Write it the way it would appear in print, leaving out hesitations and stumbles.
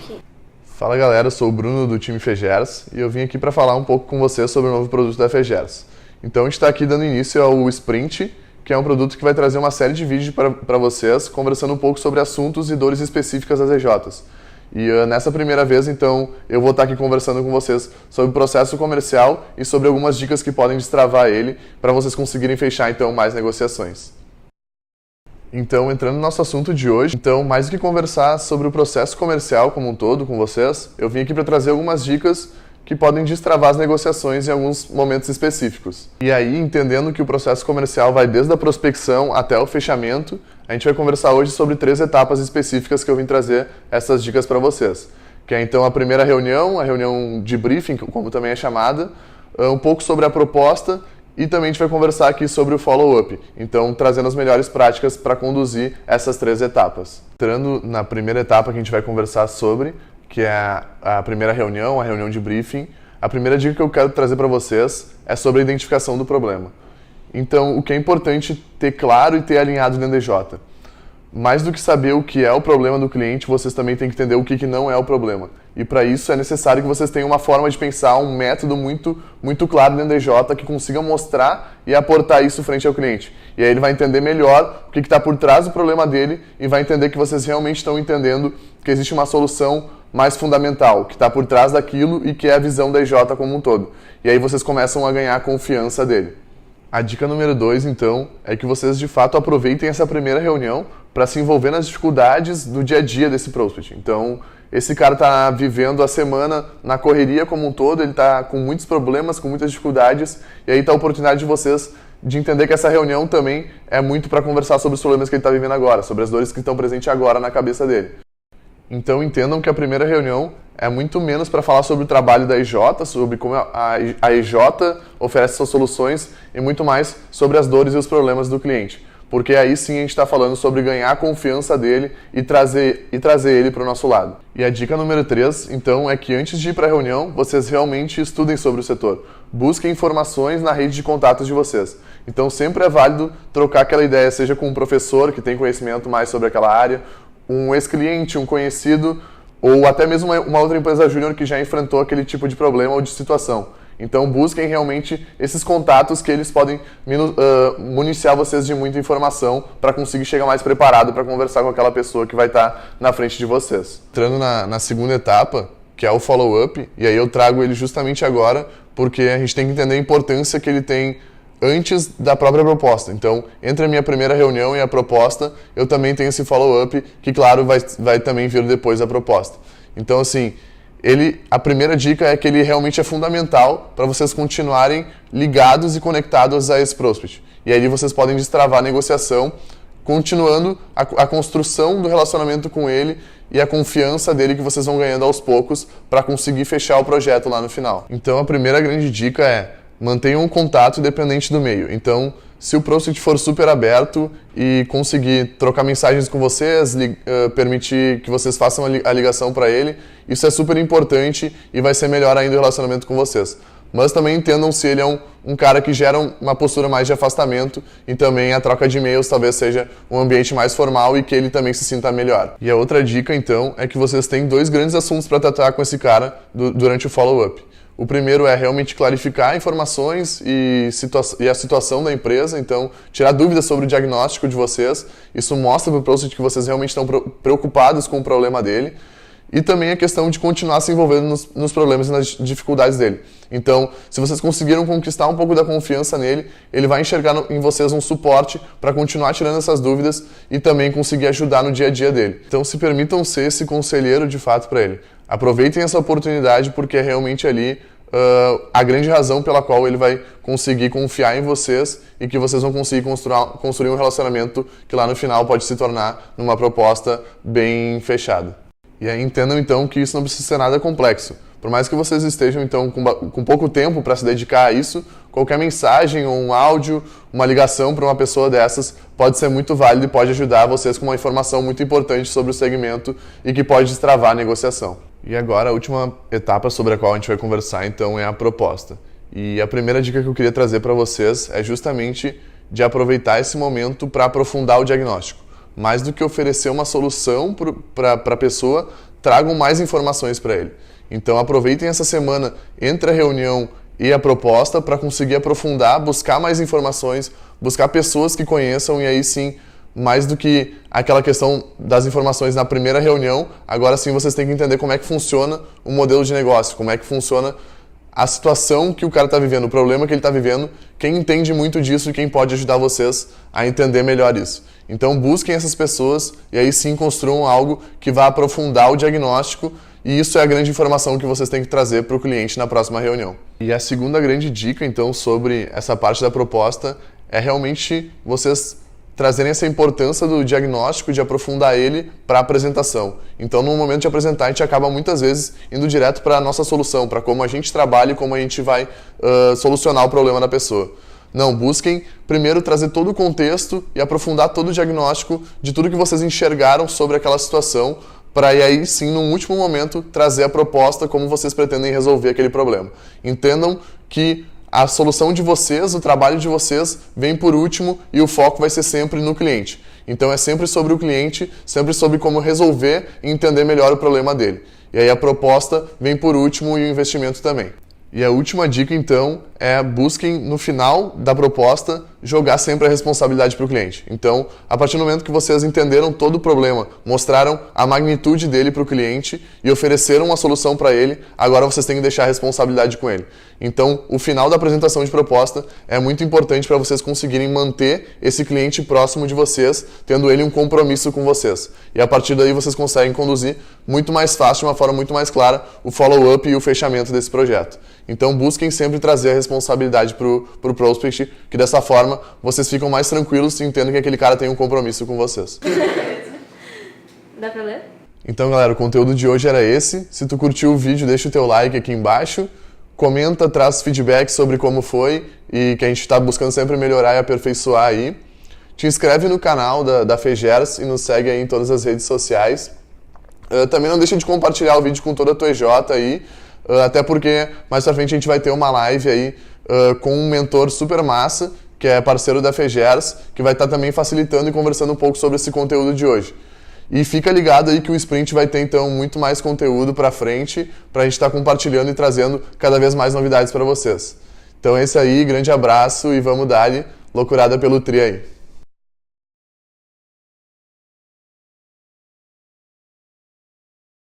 aqui. Fala galera, eu sou o Bruno do time FEGERS e eu vim aqui para falar um pouco com vocês sobre o novo produto da FEGERS. Então a gente está aqui dando início ao Sprint, que é um produto que vai trazer uma série de vídeos para vocês, conversando um pouco sobre assuntos e dores específicas das EJs. E nessa primeira vez, então, eu vou estar aqui conversando com vocês sobre o processo comercial e sobre algumas dicas que podem destravar ele para vocês conseguirem fechar, então, mais negociações. Então, entrando no nosso assunto de hoje, então, mais do que conversar sobre o processo comercial como um todo com vocês, eu vim aqui para trazer algumas dicas que podem destravar as negociações em alguns momentos específicos. E aí, entendendo que o processo comercial vai desde a prospecção até o fechamento, a gente vai conversar hoje sobre 3 etapas específicas que eu vim trazer essas dicas para vocês. Que é então a primeira reunião, a reunião de briefing, como também é chamada, um pouco sobre a proposta e também a gente vai conversar aqui sobre o follow-up. Então, trazendo as melhores práticas para conduzir essas 3 etapas. Entrando na primeira etapa que a gente vai conversar sobre, que é a primeira reunião, a reunião de briefing, a primeira dica que eu quero trazer para vocês é sobre a identificação do problema. Então, o que é importante ter claro e ter alinhado dentro da EJ. Mais do que saber o que é o problema do cliente, vocês também têm que entender o que não é o problema. E para isso é necessário que vocês tenham uma forma de pensar, um método muito claro dentro da EJ que consiga mostrar e aportar isso frente ao cliente. E aí ele vai entender melhor o que está por trás do problema dele e vai entender que vocês realmente estão entendendo que existe uma solução mais fundamental, que está por trás daquilo e que é a visão da EJ como um todo. E aí vocês começam a ganhar a confiança dele. A dica número 2, então, é que vocês de fato aproveitem essa primeira reunião para se envolver nas dificuldades do dia a dia desse prospect. Então, esse cara está vivendo a semana na correria como um todo, ele está com muitos problemas, com muitas dificuldades, e aí está a oportunidade de vocês de entender que essa reunião também é muito para conversar sobre os problemas que ele está vivendo agora, sobre as dores que estão presentes agora na cabeça dele. Então entendam que a primeira reunião é muito menos para falar sobre o trabalho da EJ, sobre como a EJ oferece suas soluções e muito mais sobre as dores e os problemas do cliente. Porque aí sim a gente está falando sobre ganhar a confiança dele e trazer ele para o nosso lado. E a dica número 3, então, é que antes de ir para a reunião, vocês realmente estudem sobre o setor. Busquem informações na rede de contatos de vocês. Então sempre é válido trocar aquela ideia, seja com um professor que tem conhecimento mais sobre aquela área, um ex-cliente, um conhecido, ou até mesmo uma outra empresa júnior que já enfrentou aquele tipo de problema ou de situação. Então busquem realmente esses contatos que eles podem municiar vocês de muita informação para conseguir chegar mais preparado para conversar com aquela pessoa que vai estar na frente de vocês. Entrando na segunda etapa, que é o follow-up, e aí eu trago ele justamente agora, porque a gente tem que entender a importância que ele tem antes da própria proposta. Então, entre a minha primeira reunião e a proposta, eu também tenho esse follow-up, que claro, vai também vir depois da proposta. Então, assim, a primeira dica é que ele realmente é fundamental para vocês continuarem ligados e conectados a esse prospect. E aí vocês podem destravar a negociação, continuando a construção do relacionamento com ele e a confiança dele que vocês vão ganhando aos poucos para conseguir fechar o projeto lá no final. Então, a primeira grande dica é: mantenham um contato independente do meio. Então, se o prospect for super aberto e conseguir trocar mensagens com vocês, permitir que vocês façam a ligação para ele, isso é super importante e vai ser melhor ainda o relacionamento com vocês. Mas também entendam se ele é um cara que gera uma postura mais de afastamento e também a troca de e-mails talvez seja um ambiente mais formal e que ele também se sinta melhor. E a outra dica, então, é que vocês têm 2 grandes assuntos para tratar com esse cara durante o follow-up. O primeiro é realmente clarificar informações e a situação da empresa, então tirar dúvidas sobre o diagnóstico de vocês. Isso mostra para o prospect que vocês realmente estão preocupados com o problema dele. E também a questão de continuar se envolvendo nos problemas e nas dificuldades dele. Então, se vocês conseguiram conquistar um pouco da confiança nele, ele vai enxergar em vocês um suporte para continuar tirando essas dúvidas e também conseguir ajudar no dia a dia dele. Então, se permitam ser esse conselheiro de fato para ele. Aproveitem essa oportunidade porque é realmente ali a grande razão pela qual ele vai conseguir confiar em vocês e que vocês vão conseguir construir um relacionamento que lá no final pode se tornar numa proposta bem fechada. E aí entendam então que isso não precisa ser nada complexo. Por mais que vocês estejam então com pouco tempo para se dedicar a isso, qualquer mensagem ou um áudio, uma ligação para uma pessoa dessas pode ser muito válido e pode ajudar vocês com uma informação muito importante sobre o segmento e que pode destravar a negociação. E agora a última etapa sobre a qual a gente vai conversar então é a proposta. E a primeira dica que eu queria trazer para vocês é justamente de aproveitar esse momento para aprofundar o diagnóstico. Mais do que oferecer uma solução para a pessoa, tragam mais informações para ele. Então aproveitem essa semana entre a reunião e a proposta para conseguir aprofundar, buscar mais informações, buscar pessoas que conheçam, e aí sim, mais do que aquela questão das informações na primeira reunião, agora sim vocês têm que entender como é que funciona o modelo de negócio, como é que funciona a situação que o cara está vivendo, o problema que ele está vivendo, quem entende muito disso e quem pode ajudar vocês a entender melhor isso. Então busquem essas pessoas e aí sim construam algo que vá aprofundar o diagnóstico, e isso é a grande informação que vocês têm que trazer para o cliente na próxima reunião. E a segunda grande dica, então, sobre essa parte da proposta é realmente vocês trazerem essa importância do diagnóstico, de aprofundar ele para a apresentação. Então, no momento de apresentar, a gente acaba muitas vezes indo direto para a nossa solução, para como a gente trabalha e como a gente vai solucionar o problema da pessoa. Não, busquem primeiro trazer todo o contexto e aprofundar todo o diagnóstico de tudo que vocês enxergaram sobre aquela situação, para aí sim, num último momento, trazer a proposta como vocês pretendem resolver aquele problema. Entendam que a solução de vocês, o trabalho de vocês, vem por último e o foco vai ser sempre no cliente. Então é sempre sobre o cliente, sempre sobre como resolver e entender melhor o problema dele. E aí a proposta vem por último e o investimento também. E a última dica, então, é busquem, no final da proposta, jogar sempre a responsabilidade para o cliente. Então, a partir do momento que vocês entenderam todo o problema, mostraram a magnitude dele para o cliente e ofereceram uma solução para ele, agora vocês têm que deixar a responsabilidade com ele. Então, o final da apresentação de proposta é muito importante para vocês conseguirem manter esse cliente próximo de vocês, tendo ele um compromisso com vocês. E a partir daí vocês conseguem conduzir muito mais fácil, de uma forma muito mais clara, o follow-up e o fechamento desse projeto. Então busquem sempre trazer a responsabilidade para o prospect, que dessa forma vocês ficam mais tranquilos e entendem que aquele cara tem um compromisso com vocês. Dá pra ler? Então, galera, o conteúdo de hoje era esse. Se tu curtiu o vídeo, deixa o teu like aqui embaixo. Comenta, traz feedback sobre como foi e que a gente está buscando sempre melhorar e aperfeiçoar aí. Te inscreve no canal da FEGERS e nos segue aí em todas as redes sociais. Também não deixa de compartilhar o vídeo com toda a tua EJ aí, até porque mais pra frente a gente vai ter uma live aí com um mentor super massa, que é parceiro da FEGERS, que vai estar também facilitando e conversando um pouco sobre esse conteúdo de hoje. E fica ligado aí que o Sprint vai ter então muito mais conteúdo pra frente, pra gente estar compartilhando e trazendo cada vez mais novidades para vocês. Então é isso aí, grande abraço e vamos dar-lhe loucurada pelo tri aí.